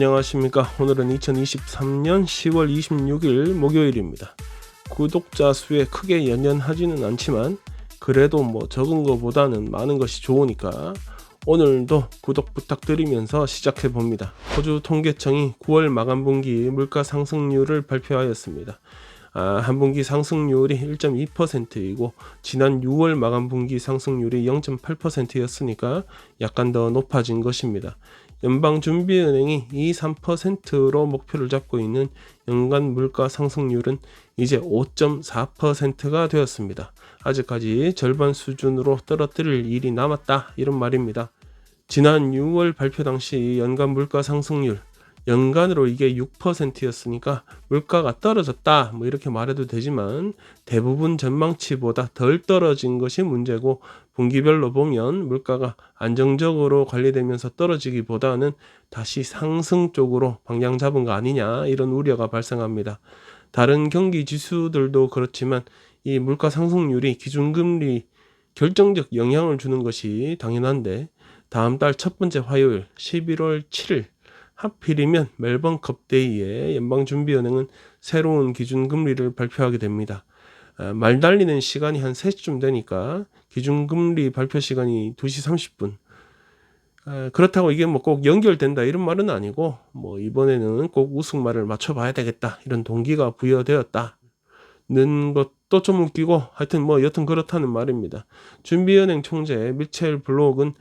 안녕하십니까. 오늘은 2023년 10월 26일 목요일입니다. 구독자 수에 크게 연연하지는 않지만 그래도 적은 것보다는 많은 것이 좋으니까 오늘도 구독 부탁드리면서 시작해 봅니다. 호주 통계청이 9월 마감분기 물가 상승률을 발표하였습니다. 한 분기 상승률이 1.2%이고 지난 6월 마감분기 상승률이 0.8%였으니까 약간 더 높아진 것입니다. 연방준비은행이 2~3%로 목표를 잡고 있는 연간 물가 상승률은 이제 5.4%가 되었습니다. 아직까지 절반 수준으로 떨어뜨릴 일이 남았다, 이런 말입니다. 지난 6월 발표 당시 연간 물가 상승률 연간으로 이게 6%였으니까 물가가 떨어졌다 이렇게 말해도 되지만 대부분 전망치보다 덜 떨어진 것이 문제고, 분기별로 보면 물가가 안정적으로 관리되면서 떨어지기보다는 다시 상승 쪽으로 방향 잡은 거 아니냐, 이런 우려가 발생합니다. 다른 경기 지수들도 그렇지만 이 물가 상승률이 기준금리 결정적 영향을 주는 것이 당연한데, 다음 달 첫 번째 화요일 11월 7일 하필이면 멜번컵 데이에 연방준비은행은 새로운 기준금리를 발표하게 됩니다. 말 달리는 시간이 한 3시쯤 되니까 기준금리 발표 시간이 2시 30분. 그렇다고 이게 꼭 연결된다 이런 말은 아니고, 이번에는 꼭 우승말을 맞춰봐야 되겠다, 이런 동기가 부여되었다 는 것도 좀 웃기고, 하여튼 여튼 그렇다는 말입니다. 준비은행 총재 미첼 블록은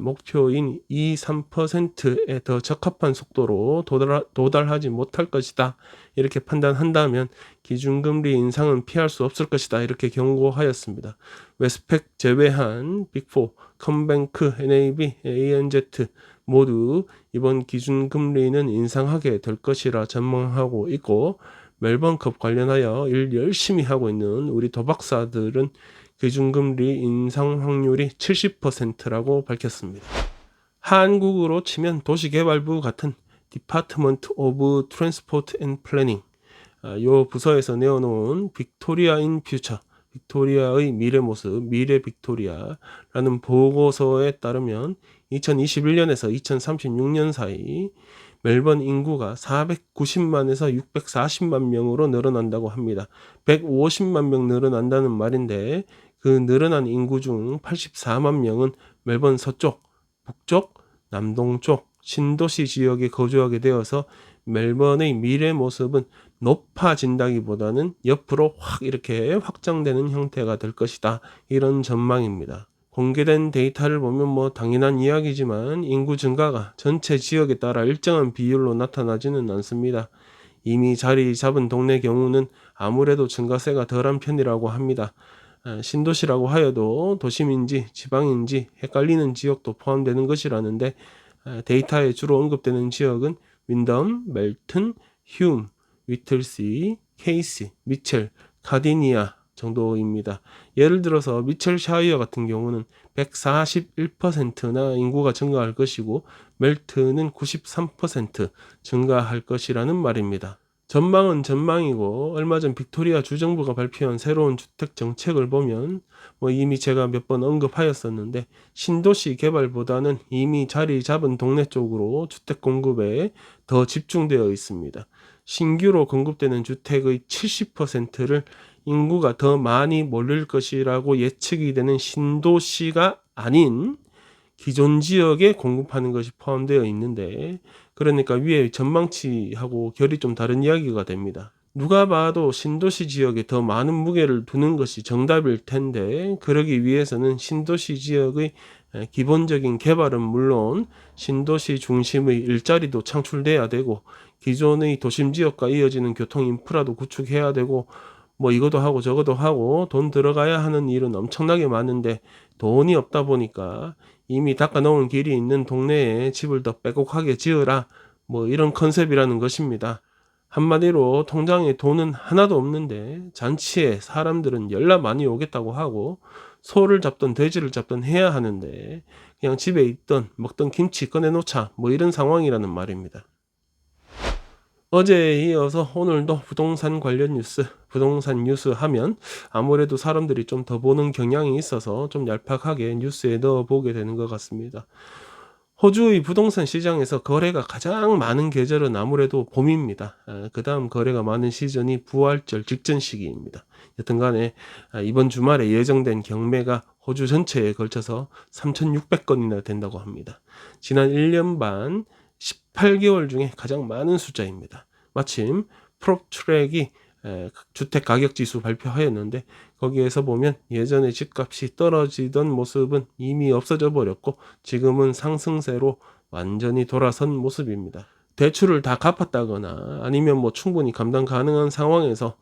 목표인 2~3%에 더 적합한 속도로 도달하지 못할 것이다, 이렇게 판단한다면 기준금리 인상은 피할 수 없을 것이다, 이렇게 경고하였습니다. 웨스팩 제외한 빅4, 컴뱅크, NAB, ANZ 모두 이번 기준금리는 인상하게 될 것이라 전망하고 있고, 멜번컵 관련하여 일 열심히 하고 있는 우리 도박사들은 기준금리 인상 확률이 70%라고 밝혔습니다. 한국으로 치면 도시개발부 같은 Department of Transport and Planning, 요 부서에서 내어놓은 빅토리아 인 퓨처, 빅토리아의 미래 모습, 미래 빅토리아라는 보고서에 따르면 2021년에서 2036년 사이 멜번 인구가 490만에서 640만 명으로 늘어난다고 합니다. 150만 명 늘어난다는 말인데, 그 늘어난 인구 중 84만 명은 멜번 서쪽, 북쪽, 남동쪽 신도시 지역에 거주하게 되어서 멜번의 미래 모습은 높아진다기보다는 옆으로 확 이렇게 확장되는 형태가 될 것이다, 이런 전망입니다. 공개된 데이터를 보면 당연한 이야기지만 인구 증가가 전체 지역에 따라 일정한 비율로 나타나지는 않습니다. 이미 자리 잡은 동네 경우는 아무래도 증가세가 덜한 편이라고 합니다. 신도시라고 하여도 도심인지 지방인지 헷갈리는 지역도 포함되는 것이라는데, 데이터에 주로 언급되는 지역은 윈덤, 멜튼, 휴움, 위틀시, 케이시, 미첼, 카디니아 정도입니다. 예를 들어서 미첼샤이어 같은 경우는 141%나 인구가 증가할 것이고, 멜튼은 93% 증가할 것이라는 말입니다. 전망은 전망이고, 얼마 전 빅토리아 주정부가 발표한 새로운 주택 정책을 보면 이미 제가 몇 번 언급하였었는데, 신도시 개발보다는 이미 자리 잡은 동네 쪽으로 주택 공급에 더 집중되어 있습니다. 신규로 공급되는 주택의 70%를 인구가 더 많이 몰릴 것이라고 예측이 되는 신도시가 아닌 기존 지역에 공급하는 것이 포함되어 있는데, 그러니까 위에 전망치하고 결이 좀 다른 이야기가 됩니다. 누가 봐도 신도시 지역에 더 많은 무게를 두는 것이 정답일 텐데, 그러기 위해서는 신도시 지역의 기본적인 개발은 물론 신도시 중심의 일자리도 창출돼야 되고, 기존의 도심 지역과 이어지는 교통 인프라도 구축해야 되고, 이것도 하고 저것도 하고 돈 들어가야 하는 일은 엄청나게 많은데, 돈이 없다 보니까 이미 닦아놓은 길이 있는 동네에 집을 더 빼곡하게 지으라, 이런 컨셉이라는 것입니다. 한마디로 통장에 돈은 하나도 없는데 잔치에 사람들은 열나 많이 오겠다고 하고, 소를 잡든 돼지를 잡든 해야 하는데 그냥 집에 있던 먹던 김치 꺼내놓자, 이런 상황이라는 말입니다. 어제에 이어서 오늘도 부동산 관련 뉴스, 부동산 뉴스 하면 아무래도 사람들이 좀 더 보는 경향이 있어서 좀 얄팍하게 뉴스에 넣어보게 되는 것 같습니다. 호주의 부동산 시장에서 거래가 가장 많은 계절은 아무래도 봄입니다. 그 다음 거래가 많은 시즌이 부활절 직전 시기입니다. 여튼 간에 이번 주말에 예정된 경매가 호주 전체에 걸쳐서 3,600건이나 된다고 합니다. 지난 1년 반 18개월 중에 가장 많은 숫자입니다. 마침 프롭트랙이 주택 가격 지수 발표하였는데, 거기에서 보면 예전에 집값이 떨어지던 모습은 이미 없어져 버렸고 지금은 상승세로 완전히 돌아선 모습입니다. 대출을 다 갚았다거나 아니면 뭐 충분히 감당 가능한 상황에서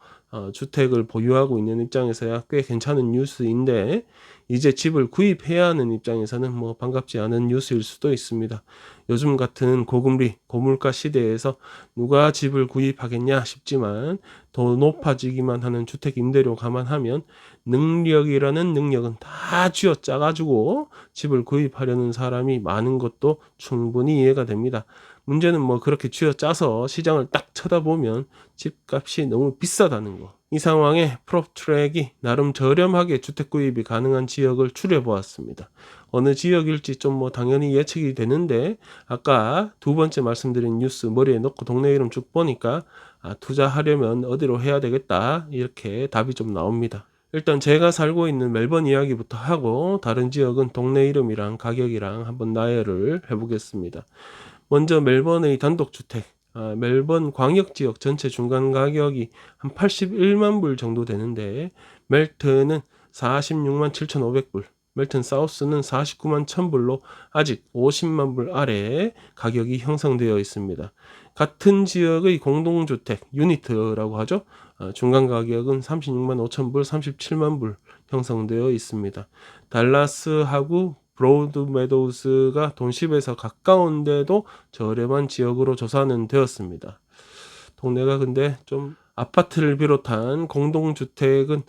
주택을 보유하고 있는 입장에서야 꽤 괜찮은 뉴스인데, 이제 집을 구입해야 하는 입장에서는 뭐 반갑지 않은 뉴스일 수도 있습니다. 요즘 같은 고금리, 고물가 시대에서 누가 집을 구입하겠냐 싶지만, 더 높아지기만 하는 주택 임대료 감안하면 능력이라는 능력은 다 쥐어짜가지고 집을 구입하려는 사람이 많은 것도 충분히 이해가 됩니다. 문제는 뭐 그렇게 쥐어짜서 시장을 딱 쳐다보면 집값이 너무 비싸다는 거. 이 상황에 프롭트랙이 나름 저렴하게 주택 구입이 가능한 지역을 추려보았습니다. 어느 지역일지 좀 뭐 당연히 예측이 되는데, 아까 두 번째 말씀드린 뉴스 머리에 넣고 동네 이름 쭉 보니까 투자하려면 어디로 해야 되겠다, 이렇게 답이 좀 나옵니다. 일단 제가 살고 있는 멜번 이야기부터 하고 다른 지역은 동네 이름이랑 가격이랑 한번 나열을 해보겠습니다. 먼저 멜번의 단독주택, 멜번 광역지역 전체 중간 가격이 한 81만 불 정도 되는데, 멜튼은 46만 7,500불, 멜튼 사우스는 49만 1,000불로 아직 50만 불 아래에 가격이 형성되어 있습니다. 같은 지역의 공동주택, 유니트라고 하죠. 중간 가격은 36만 5,000불, 37만 불 형성되어 있습니다. 달라스하고 브로드 메도우스가 돈십에서 가까운데도 저렴한 지역으로 조사는 되었습니다. 동네가 근데 좀 아파트를 비롯한 공동주택은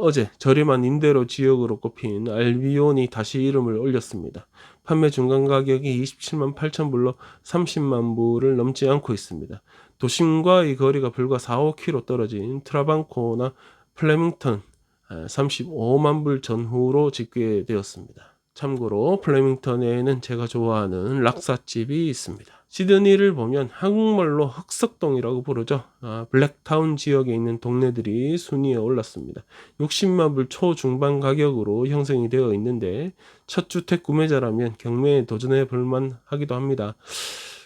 어제 저렴한 임대료 지역으로 꼽힌 알비온이 다시 이름을 올렸습니다. 판매 중간 가격이 27만 8천 불로 30만 불을 넘지 않고 있습니다. 도심과의 거리가 불과 4, 5km 떨어진 트라방코나 플레밍턴 35만 불 전후로 집계되었습니다. 참고로 플레밍턴에는 제가 좋아하는 락사집이 있습니다. 시드니를 보면 한국말로 흑석동이라고 부르죠. 블랙타운 지역에 있는 동네들이 순위에 올랐습니다. 60만 불 초중반 가격으로 형성이 되어 있는데, 첫 주택 구매자라면 경매에 도전해 볼만 하기도 합니다.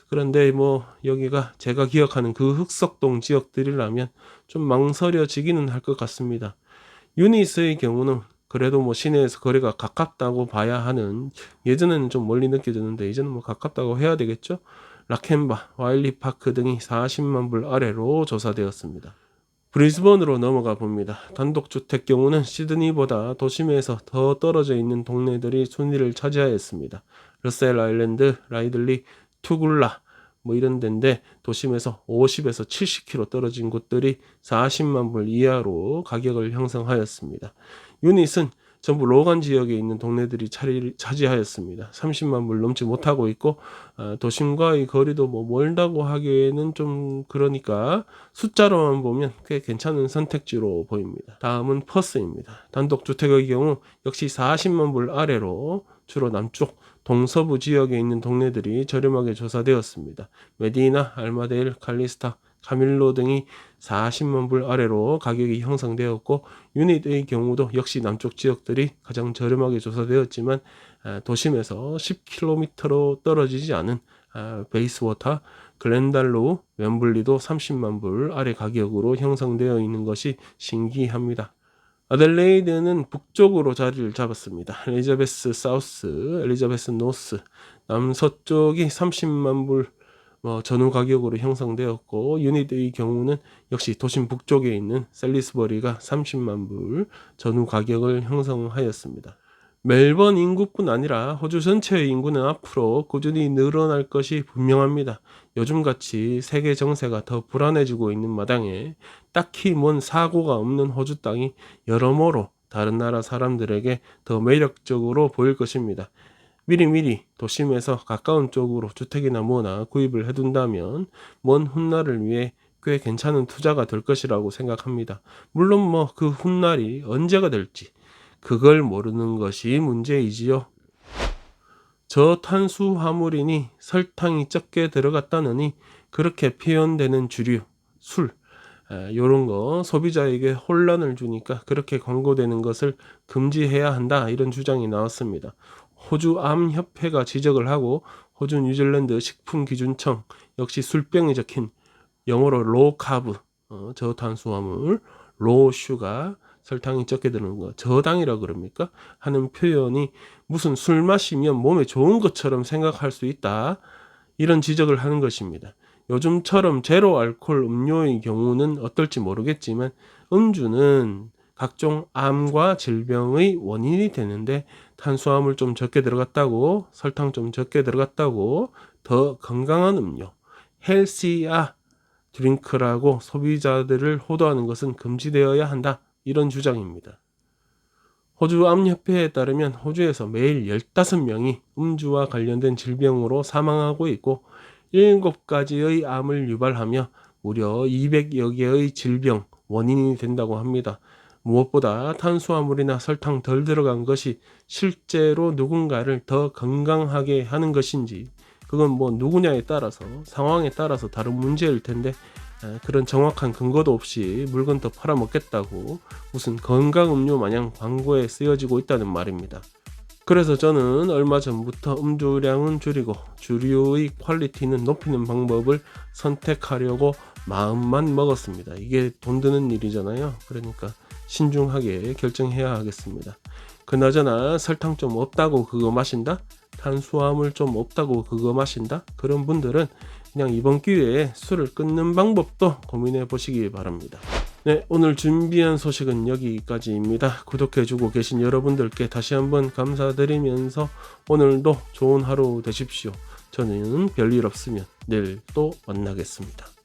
그런데 뭐 여기가 제가 기억하는 그 흑석동 지역들이라면 좀 망설여지기는 할 것 같습니다. 유니스의 경우는 그래도 뭐 시내에서 거리가 가깝다고 봐야 하는, 예전에는 좀 멀리 느껴졌는데 이제는 뭐 가깝다고 해야 되겠죠. 라켄바, 와일리 파크 등이 40만 불 아래로 조사되었습니다. 브리즈번으로 넘어가 봅니다. 단독주택 경우는 시드니보다 도심에서 더 떨어져 있는 동네들이 순위를 차지하였습니다. 러셀 아일랜드, 라이들리, 투굴라 뭐 이런 데인데, 도심에서 50에서 70km 떨어진 곳들이 40만 불 이하로 가격을 형성하였습니다. 유닛은 전부 로간 지역에 있는 동네들이 차지하였습니다. 30만 불 넘지 못하고 있고, 도심과의 거리도 뭐 멀다고 하기에는 좀 그러니까 숫자로만 보면 꽤 괜찮은 선택지로 보입니다. 다음은 퍼스입니다. 단독주택의 경우 역시 40만 불 아래로 주로 남쪽 동서부 지역에 있는 동네들이 저렴하게 조사되었습니다. 메디나, 알마데일, 칼리스타, 카밀로 등이 40만 불 아래로 가격이 형성되었고, 유닛의 경우도 역시 남쪽 지역들이 가장 저렴하게 조사되었지만, 도심에서 10km로 떨어지지 않은 베이스워터, 글렌달로우, 웸블리도 30만 불 아래 가격으로 형성되어 있는 것이 신기합니다. 아델레이드는 북쪽으로 자리를 잡았습니다. 엘리자베스 사우스, 엘리자베스 노스, 남서쪽이 30만 불 전후 가격으로 형성되었고, 유닛의 경우는 역시 도심 북쪽에 있는 셀리스버리가 30만 불 전후 가격을 형성하였습니다. 멜번 인구뿐 아니라 호주 전체의 인구는 앞으로 꾸준히 늘어날 것이 분명합니다. 요즘같이 세계 정세가 더 불안해지고 있는 마당에 딱히 뭔 사고가 없는 호주 땅이 여러모로 다른 나라 사람들에게 더 매력적으로 보일 것입니다. 미리미리 도심에서 가까운 쪽으로 주택이나 뭐나 구입을 해둔다면 먼 훗날을 위해 꽤 괜찮은 투자가 될 것이라고 생각합니다. 물론 뭐 그 훗날이 언제가 될지 그걸 모르는 것이 문제이지요. 저탄수화물이니 설탕이 적게 들어갔다느니 그렇게 표현되는 주류, 술, 요런 거 소비자에게 혼란을 주니까 그렇게 광고되는 것을 금지해야 한다, 이런 주장이 나왔습니다. 호주 암협회가 지적을 하고 호주 뉴질랜드 식품기준청 역시 술병에 적힌 영어로 로우 카브, 저탄수화물, 로우 슈가, 설탕이 적게 드는 거, 저당이라 그럽니까? 하는 표현이 무슨 술 마시면 몸에 좋은 것처럼 생각할 수 있다, 이런 지적을 하는 것입니다. 요즘처럼 제로 알코올 음료의 경우는 어떨지 모르겠지만 음주는 각종 암과 질병의 원인이 되는데 탄수화물 좀 적게 들어갔다고, 설탕 좀 적게 들어갔다고 더 건강한 음료, 헬시아 드링크라고 소비자들을 호도하는 것은 금지되어야 한다, 이런 주장입니다. 호주 암협회에 따르면 호주에서 매일 15명이 음주와 관련된 질병으로 사망하고 있고 7가지의 암을 유발하며 무려 200여 개의 질병 원인이 된다고 합니다. 무엇보다 탄수화물이나 설탕 덜 들어간 것이 실제로 누군가를 더 건강하게 하는 것인지, 그건 뭐 누구냐에 따라서, 상황에 따라서 다른 문제일 텐데 그런 정확한 근거도 없이 물건 더 팔아먹겠다고 무슨 건강음료 마냥 광고에 쓰여지고 있다는 말입니다. 그래서 저는 얼마 전부터 음주량은 줄이고 주류의 퀄리티는 높이는 방법을 선택하려고 마음만 먹었습니다. 이게 돈 드는 일이잖아요. 그러니까 신중하게 결정해야 하겠습니다. 그나저나 설탕 좀 없다고 그거 마신다? 탄수화물 좀 없다고 그거 마신다? 그런 분들은 그냥 이번 기회에 술을 끊는 방법도 고민해 보시기 바랍니다. 네, 오늘 준비한 소식은 여기까지입니다. 구독해주고 계신 여러분들께 다시 한번 감사드리면서 오늘도 좋은 하루 되십시오. 저는 별일 없으면 내일 또 만나겠습니다.